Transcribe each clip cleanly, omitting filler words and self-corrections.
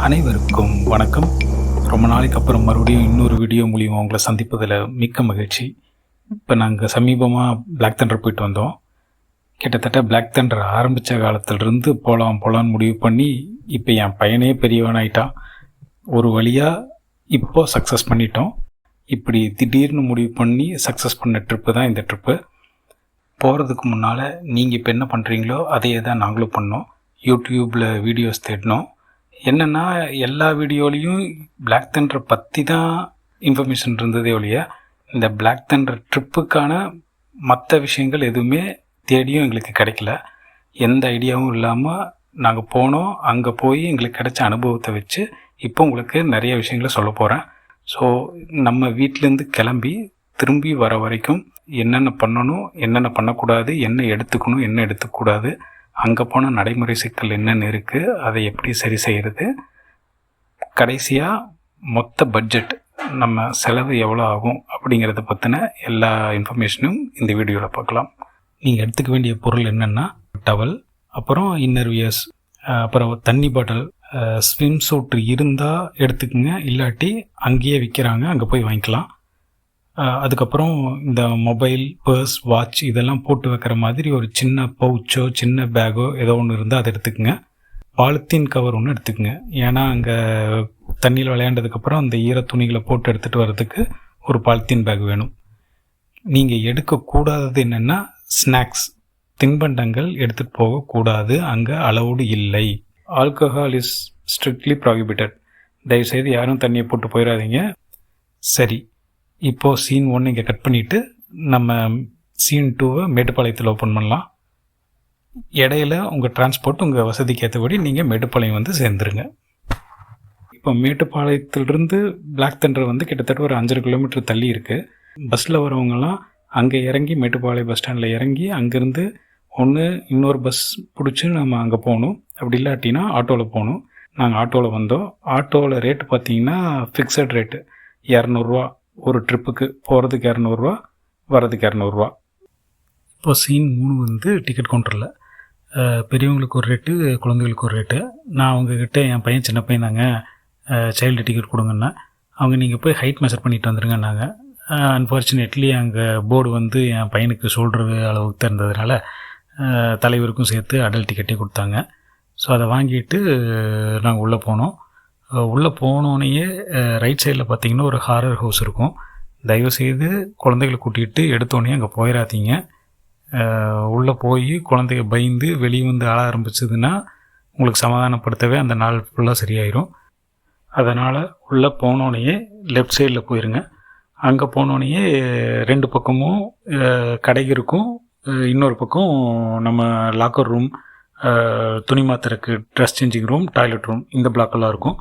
அனைவருக்கும் வணக்கம். ரொம்ப நாளைக்கு அப்புறம் மறுபடியும் இன்னொரு வீடியோ மூலிமா உங்களை சந்திப்பதில் மிக்க மகிழ்ச்சி. இப்போ நாங்கள் சமீபமாக பிளாக் தண்டர் போயிட்டு வந்தோம். கிட்டத்தட்ட பிளாக் தண்டர் ஆரம்பித்த காலத்திலிருந்து போகலான்னு முடிவு பண்ணி இப்போ என் பையனே பெரியவனாயிட்டான். ஒரு வழியாக இப்போது சக்ஸஸ் பண்ணிட்டோம். இப்படி திடீர்னு முடிவு பண்ணி சக்ஸஸ் பண்ண ட்ரிப்பு தான் இந்த ட்ரிப்பு. போகிறதுக்கு முன்னால் நீங்கள் இப்போ என்ன பண்ணுறீங்களோ அதையே தான் நாங்களும் பண்ணோம். யூடியூப்பில் வீடியோஸ் தேடினோம். என்னென்னா எல்லா வீடியோலையும் பிளாக் தண்டரை பற்றி தான் இன்ஃபர்மேஷன் இருந்ததே ஒழிய இந்த பிளாக் தண்டர் ட்ரிப்புக்கான மற்ற விஷயங்கள் எதுவுமே தேடியும் எங்களுக்கு கிடைக்கல. எந்த ஐடியாவும் இல்லாமல் நாங்கள் போனோம். அங்கே போய் எங்களுக்கு கிடைச்ச அனுபவத்தை வச்சு இப்போ உங்களுக்கு நிறைய விஷயங்களை சொல்ல போகிறேன். ஸோ நம்ம வீட்டிலேருந்து கிளம்பி திரும்பி வர வரைக்கும் என்னென்ன பண்ணணும், என்னென்ன பண்ணக்கூடாது, என்ன எடுத்துக்கணும், என்ன எடுத்துக்கூடாது, அங்கே போனால் நடைமுறை சிக்கல் என்னென்னு இருக்குது, அதை எப்படி சரி செய்கிறது, கடைசியாக மொத்த பட்ஜெட் நம்ம செலவு எவ்வளோ ஆகும் அப்படிங்கிறத பற்றின எல்லா இன்ஃபர்மேஷனும் இந்த வீடியோவில் பார்க்கலாம். நீங்கள் எடுத்துக்க வேண்டிய பொருள் என்னென்னா டவல், அப்புறம் இன்னர்வியர்ஸ், அப்புறம் தண்ணி பாட்டில், ஸ்விம் சூட் இருந்தால் எடுத்துக்கோங்க, இல்லாட்டி அங்கேயே விற்கிறாங்க, அங்கே போய் வாங்கிக்கலாம். அதுக்கப்புறம் இந்த மொபைல், பர்ஸ், வாட்ச் இதெல்லாம் போட்டு வைக்கிற மாதிரி ஒரு சின்ன பவுச்சோ சின்ன பேக்கோ ஏதோ ஒன்று இருந்தால் அதை எடுத்துக்கோங்க. பாலித்தீன் கவர் ஒன்று எடுத்துக்கோங்க. ஏன்னா அங்கே தண்ணியில் விளையாண்டதுக்கப்புறம் அந்த ஈர துணிகளை போட்டு எடுத்துகிட்டு வர்றதுக்கு ஒரு பாலித்தீன் பேக் வேணும். நீங்கள் எடுக்கக்கூடாதது என்னென்னா ஸ்நாக்ஸ், தின்பண்டங்கள் எடுத்துகிட்டு போகக்கூடாது, அங்கே அலௌடு இல்லை. Alcohol is strictly prohibited. தயவுசெய்து யாரும் தண்ணியை போட்டு போயிடாதீங்க. சரி, இப்போது சீன் 1 இங்கே கட் பண்ணிவிட்டு நம்ம சீன் 2 மேட்டுப்பாளையத்தில் ஓப்பன் பண்ணலாம். இடையில உங்கள் டிரான்ஸ்போர்ட் உங்கள் வசதிக்கு ஏற்றபடி நீங்கள் மேட்டுப்பாளையம் சேர்ந்துருங்க. இப்போ மேட்டுப்பாளையத்திலிருந்து பிளாக் தண்டர் கிட்டத்தட்ட ஒரு 5 கிலோமீட்டர் தள்ளி இருக்குது. பஸ்ஸில் வரவங்கலாம் அங்கே இறங்கி மேட்டுப்பாளையம் பஸ் ஸ்டாண்டில் இறங்கி அங்கேருந்து ஒன்று இன்னொரு பஸ் பிடிச்சி நம்ம அங்கே போகணும். அப்படி இல்லாட்டினா ஆட்டோவில் போகணும். நாங்கள் ஆட்டோவில் வந்தோம். ஆட்டோவில் ரேட்டு பார்த்திங்கன்னா ஃபிக்ஸட் ரேட்டு 200 ஒரு ட்ரிப்புக்கு. போகிறதுக்கு 200, வர்றதுக்கு 200. இப்போ சீன் 3 டிக்கெட் கவுண்டரில் பெரியவங்களுக்கு ஒரு ரேட்டு, குழந்தைகளுக்கு ஒரு ரேட்டு. நான் அவங்கக்கிட்ட என் பையன் சின்ன பையன் தாங்க, சைல்டு டிக்கெட் கொடுங்கன்னா அவங்க நீங்கள் போய் ஹைட் மெஷர் பண்ணிட்டு வந்துருங்கன்னாங்க. அன்ஃபார்ச்சுனேட்லி அங்கே போர்டு என் பையனுக்கு ஷோல்டர் அளவுக்கு தான் இருந்ததுனால தலைவருக்கும் சேர்த்து அடல்ட் டிக்கெட்டே கொடுத்தாங்க. ஸோ அதை வாங்கிட்டு நாங்கள் உள்ளே போனோம். உள்ளே போனோடனேயே ரைட் சைடில் பார்த்திங்கன்னா ஒரு ஹாரர் ஹவுஸ் இருக்கும். தயவுசெய்து குழந்தைகளை கூட்டிகிட்டு எடுத்தோடனே அங்கே போயிடாதீங்க. உள்ளே போய் குழந்தைய பயந்து வெளியே அழ ஆரம்பிச்சதுன்னா உங்களுக்கு சமாதானப்படுத்தவே அந்த நாள் ஃபுல்லாக சரியாயிடும். அதனால் உள்ளே போனோடனேயே லெஃப்ட் சைடில் போயிருங்க. அங்கே போனோடனேயே 2 பக்கமும் கடை இருக்கும். இன்னொரு பக்கம் நம்ம லாக்கர் ரூம், துணி மாத்திரக்கு, dress changing room, toilet room, இந்த பிளாக்கெல்லாம் இருக்கும்.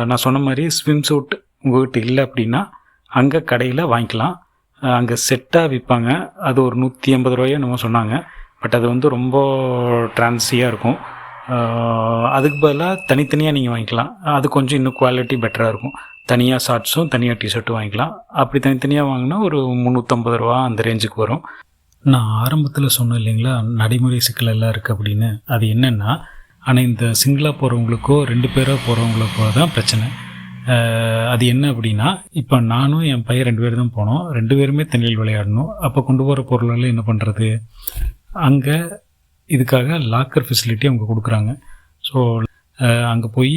நான் சொன்ன மாதிரி ஸ்விம் சூட் உங்கள்கிட்ட இல்லை அப்படின்னா அங்கே கடையில் வாங்கிக்கலாம். அங்கே செட்டாக விற்பாங்க. அது ஒரு 180 ரூபாயோ நம்ம சொன்னாங்க. பட் அது ரொம்ப ட்ரான்ஸியாக இருக்கும். அதுக்கு பதிலாக தனித்தனியாக நீங்கள் வாங்கிக்கலாம். அது கொஞ்சம் இன்னும் குவாலிட்டி பெட்டராக இருக்கும். தனியாக ஷார்ட்ஸும் தனியாக டிஷர்ட்டும் வாங்கிக்கலாம். அப்படி தனித்தனியாக வாங்கினா ஒரு 350 ரூபா அந்த ரேஞ்சுக்கு வரும். நான் ஆரம்பத்தில் சொன்னேன் இல்லைங்களா, நடைமுறை சிக்கல் எல்லாம் இருக்குது அப்படின்னு. அது என்னென்னா, ஆனால் இந்த சிங்கிளாக போகிறவங்களுக்கோ 2 பேராக போகிறவங்களுக்கோ தான் பிரச்சனை. அது என்ன அப்படின்னா, இப்போ நானும் என் பையன் 2 பேர் தான் போனோம். 2 பேருமே தண்ணியில் விளையாடணும். அப்போ கொண்டு போகிற பொருளெல்லாம் என்ன பண்ணுறது? அங்கே இதுக்காக லாக்கர் ஃபெசிலிட்டி அவங்க கொடுக்குறாங்க. ஸோ அங்கே போய்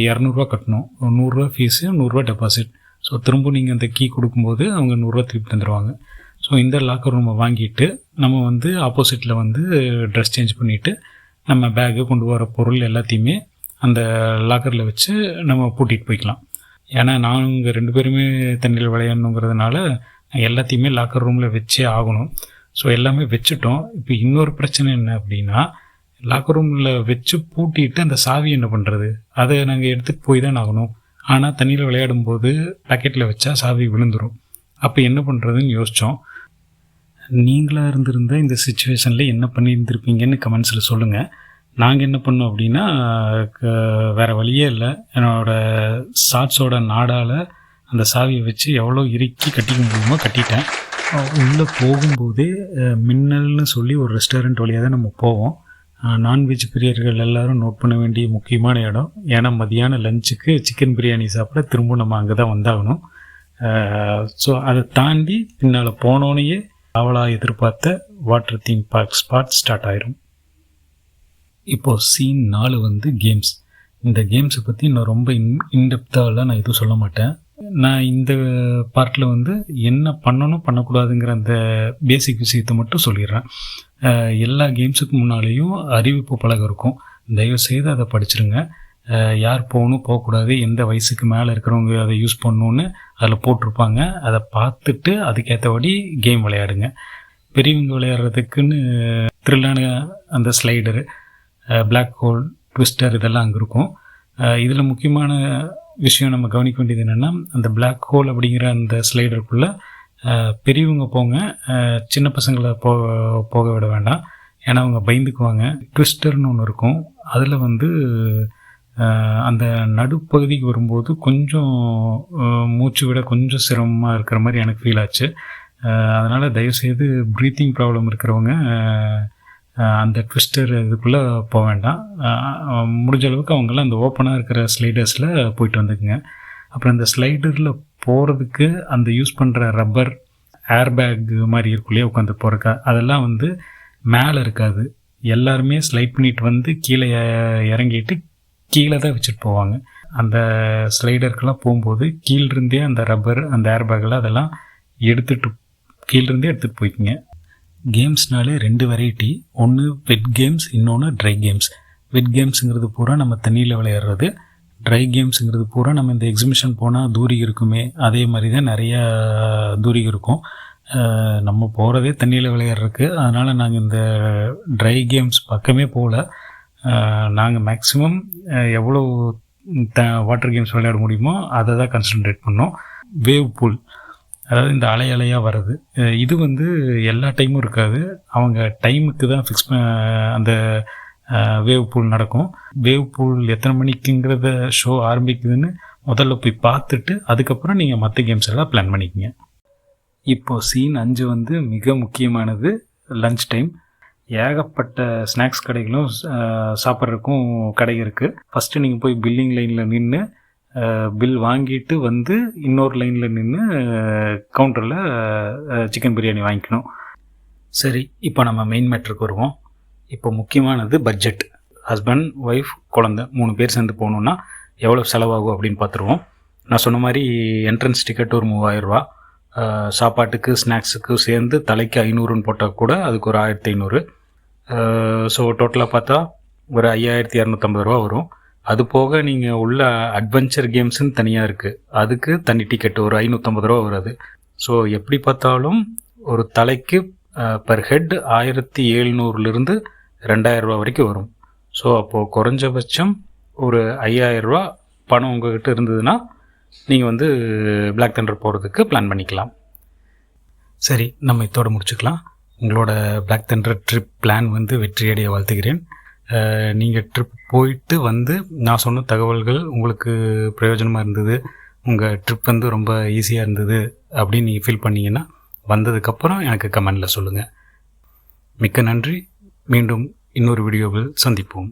200 கட்டணும். 100 ஃபீஸு, 100 டெபாசிட். ஸோ திரும்ப நீங்கள் அந்த கீ கொடுக்கும்போது அவங்க 100 திருப்பி தந்துடுவாங்க. ஸோ இந்த லாக்கர் ரூமை வாங்கிட்டு நம்ம ஆப்போசிட்டில் ட்ரெஸ் சேஞ்ச் பண்ணிவிட்டு நம்ம பேக்கு, கொண்டு வர பொருள் எல்லாத்தையுமே அந்த லாக்கரில் வச்சு நம்ம பூட்டிகிட்டு போய்க்கலாம். ஏன்னா நாங்கள் 2 பேருமே தண்ணியில் விளையாடணுங்கிறதுனால எல்லாத்தையுமே லாக்கர் ரூமில் வச்சே ஆகணும். ஸோ எல்லாமே வச்சுட்டோம். இப்போ இன்னொரு பிரச்சனை என்ன அப்படின்னா, லாக்கர் ரூமில் வச்சு பூட்டிட்டு அந்த சாவி என்ன பண்ணுறது? அதை நாங்கள் எடுத்துகிட்டு போய் தான் ஆகணும். ஆனால் தண்ணியில் விளையாடும்போது பாக்கெட்டில் வச்சா சாவி விழுந்துடும். அப்போ என்ன பண்ணுறதுன்னு யோசித்தோம். நீங்களாக இருந்திருந்தால் இந்த சுச்சுவேஷனில் என்ன பண்ணியிருந்திருப்பீங்கன்னு கமெண்ட்ஸில் சொல்லுங்கள். நாங்கள் என்ன பண்ணோம் அப்படின்னா, வேறு வழியே இல்லை, என்னோடய ஷார்ட்ஸோட நாடால் அந்த சாவியை வச்சு எவ்வளோ இறுக்கி கட்டிக்க முடியுமோ கட்டிட்டேன். உள்ளே போகும்போதே மின்னல்னு சொல்லி ஒரு ரெஸ்டாரண்ட் வழியாக தான் நம்ம போவோம். நான்வெஜ் பிரியர்கள் எல்லோரும் நோட் பண்ண வேண்டிய முக்கியமான இடம். ஏன்னா மதியான லஞ்சுக்கு சிக்கன் பிரியாணி சாப்பிட திரும்ப நம்ம அங்கே தான் வந்தாகணும். ஸோ அதை தாண்டி பின்னால் போனோனையே அவளாக எதிர்பார்த்த water theme park spot start ஆயிரும். இப்போது சீன் 4 வந்து கேம்ஸ். இந்த கேம்ஸை பற்றி நான் ரொம்ப இன்டெப்த்தாகலாம் நான் எதுவும் சொல்ல மாட்டேன். நான் இந்த பார்ட்டில் வந்து என்ன பண்ணணும் பண்ணக்கூடாதுங்கிற அந்த பேசிக் விஷயத்தை மட்டும் சொல்லிடுறேன். எல்லா கேம்ஸுக்கு முன்னாலேயும் அறிவிப்பு பலகை இருக்கும். தயவுசெய்து அதை படிச்சிருங்க. யார் போகணும் போகக்கூடாது, எந்த வயசுக்கு மேலே இருக்கிறவங்க அதை யூஸ் பண்ணணுன்னு அதில் போட்டிருப்பாங்க. அதை பார்த்துட்டு அதுக்கேற்றபடி கேம் விளையாடுங்க. பெரியவங்க விளையாடுறதுக்குன்னு த்ரில்லான அந்த ஸ்லைடரு, பிளாக் ஹோல், ட்விஸ்டர் இதெல்லாம் அங்கே இருக்கும். இதில் முக்கியமான விஷயம் நம்ம கவனிக்க வேண்டியது என்னென்னா, அந்த பிளாக் ஹோல் அப்படிங்கிற அந்த ஸ்லைடருக்குள்ளே பெரியவங்க போங்க, சின்ன பசங்களை போக விட வேண்டாம். ஏன்னா அவங்க பயந்துக்குவாங்க. ட்விஸ்டர்னு ஒன்று இருக்கும். அதில் வந்து அந்த நடுப்பகுதிக்கு வரும்போது கொஞ்சம் மூச்சு விட கொஞ்சம் சிரமமாக இருக்கிற மாதிரி எனக்கு ஃபீல் ஆச்சு. அதனால் தயவுசெய்து ப்ரீத்திங் ப்ராப்ளம் இருக்கிறவங்க அந்த ட்விஸ்டர் இதுக்குள்ளே போக வேண்டாம். முடிஞ்ச அளவுக்கு அவங்களாம் அந்த ஓப்பனாக இருக்கிற ஸ்லைடர்ஸில் போயிட்டு வந்துக்குங்க. அப்புறம் அந்த ஸ்லைடரில் போகிறதுக்கு அந்த யூஸ் பண்ணுற ரப்பர் ஏர் பேக் மாதிரி இருக்குள்ளேயே உட்காந்து போகிறக்கா, அதெல்லாம் வந்து மேலே இருக்காது. எல்லாருமே ஸ்லைட் பண்ணிட்டு வந்து கீழே இறங்கிட்டு கீழே தான் வச்சுட்டு போவாங்க. அந்த ஸ்லைடருக்கெல்லாம் போகும்போது கீழிருந்தே அந்த ரப்பர், அந்த ஏர் பேக்கெல்லாம் அதெல்லாம் கீழிருந்தே எடுத்துகிட்டு போய்க்குங்க. கேம்ஸ்னாலே 2 வெரைட்டி. ஒன்று வெட் கேம்ஸ், இன்னொன்று ட்ரை கேம்ஸ். வெட் கேம்ஸுங்கிறது பூரா நம்ம தண்ணியில் விளையாடுறது. ட்ரை கேம்ஸுங்கிறது பூரா நம்ம இந்த எக்ஸிபிஷன் போனால் தூரிகை இருக்குமே, அதே மாதிரி தான் நிறையா தூரிகை இருக்கும். நம்ம போகிறதே தண்ணியில் விளையாடுறதுக்கு. அதனால் நாங்கள் இந்த ட்ரை கேம்ஸ் பக்கமே போகல. நாங்கள் மேக்ஸிமம் எவ்வளோ வாட்டர் கேம்ஸ் விளையாட முடியுமோ அதை தான் கான்சன்ட்ரேட் பண்ணோம். வேவ் பூல், அதாவது இந்த அலையாக வர்றது, இது வந்து எல்லா டைமும் இருக்காது. அவங்க டைமுக்கு தான் ஃபிக்ஸ் அந்த வேவ் பூல் நடக்கும். வேவ் பூல் எத்தனை மணிக்குங்கிறத ஷோ ஆரம்பிக்குதுன்னு முதல்ல போய் பார்த்துட்டு அதுக்கப்புறம் நீங்கள் மற்ற கேம்ஸ் எல்லாம் பிளான் பண்ணிக்கங்க. இப்போது சீன் 5 வந்து மிக முக்கியமானது. Lunch time. ஏகப்பட்ட ஸ்நாக்ஸ் கடைகளும் சாப்பிட்றதுக்கும் கடை இருக்குது. ஃபஸ்ட்டு நீங்கள் போய் பில்லிங் லைனில் நின்று பில் வாங்கிட்டு வந்து இன்னொரு லைனில் நின்று கவுண்டரில் சிக்கன் பிரியாணி வாங்கிக்கணும். சரி, இப்போ நம்ம மெயின் மேட்ருக்கு வருவோம். இப்போ முக்கியமானது பட்ஜெட். ஹஸ்பண்ட், ஒய்ஃப், குழந்தை 3 பேர் சேர்ந்து போகணுன்னா எவ்வளோ செலவாகும் அப்படின்னு பார்த்துருவோம். நான் சொன்ன மாதிரி என்ட்ரன்ஸ் டிக்கெட் ஒரு 3000 ரூபா. சாப்பாட்டுக்கு ஸ்நாக்ஸுக்கு சேர்ந்து தலைக்கு 500ன்னு போட்டால் கூட அதுக்கு ஒரு 1500. ஸோ டோட்டலாக பார்த்தா ஒரு 5250 ரூபா வரும். அது போக நீங்கள் உள்ள அட்வென்ச்சர் கேம்ஸுன்னு தனியாக இருக்குது, அதுக்கு தனி டிக்கெட் ஒரு 550 ரூபா வருது. ஸோ எப்படி பார்த்தாலும் ஒரு தலைக்கு பர் ஹெட் 1700லேருந்து 2000 ரூபா வரைக்கும் வரும். ஸோ அப்போது குறைஞ்சபட்சம் ஒரு 5000 ரூபா பணம் உங்கள்கிட்ட இருந்ததுன்னா நீங்கள் வந்து பிளாக் தண்டர் போகிறதுக்கு பிளான் பண்ணிக்கலாம். சரி, நம்ம இதோட முடிச்சுக்கலாம். உங்களோட பிளாக் தண்டர் ட்ரிப் பிளான் வந்து வெற்றியடைய வாழ்த்துகிறேன். நீங்கள் ட்ரிப் போயிட்டு வந்து நான் சொன்ன தகவல்கள் உங்களுக்கு பிரயோஜனமாக இருந்தது, உங்கள் ட்ரிப் வந்து ரொம்ப ஈஸியாக இருந்தது அப்படின்னு நீங்கள் ஃபீல் பண்ணிங்கன்னா வந்ததுக்கப்புறம் எனக்கு கமெண்டில் சொல்லுங்கள். மிக்க நன்றி. மீண்டும் இன்னொரு வீடியோவில் சந்திப்போம்.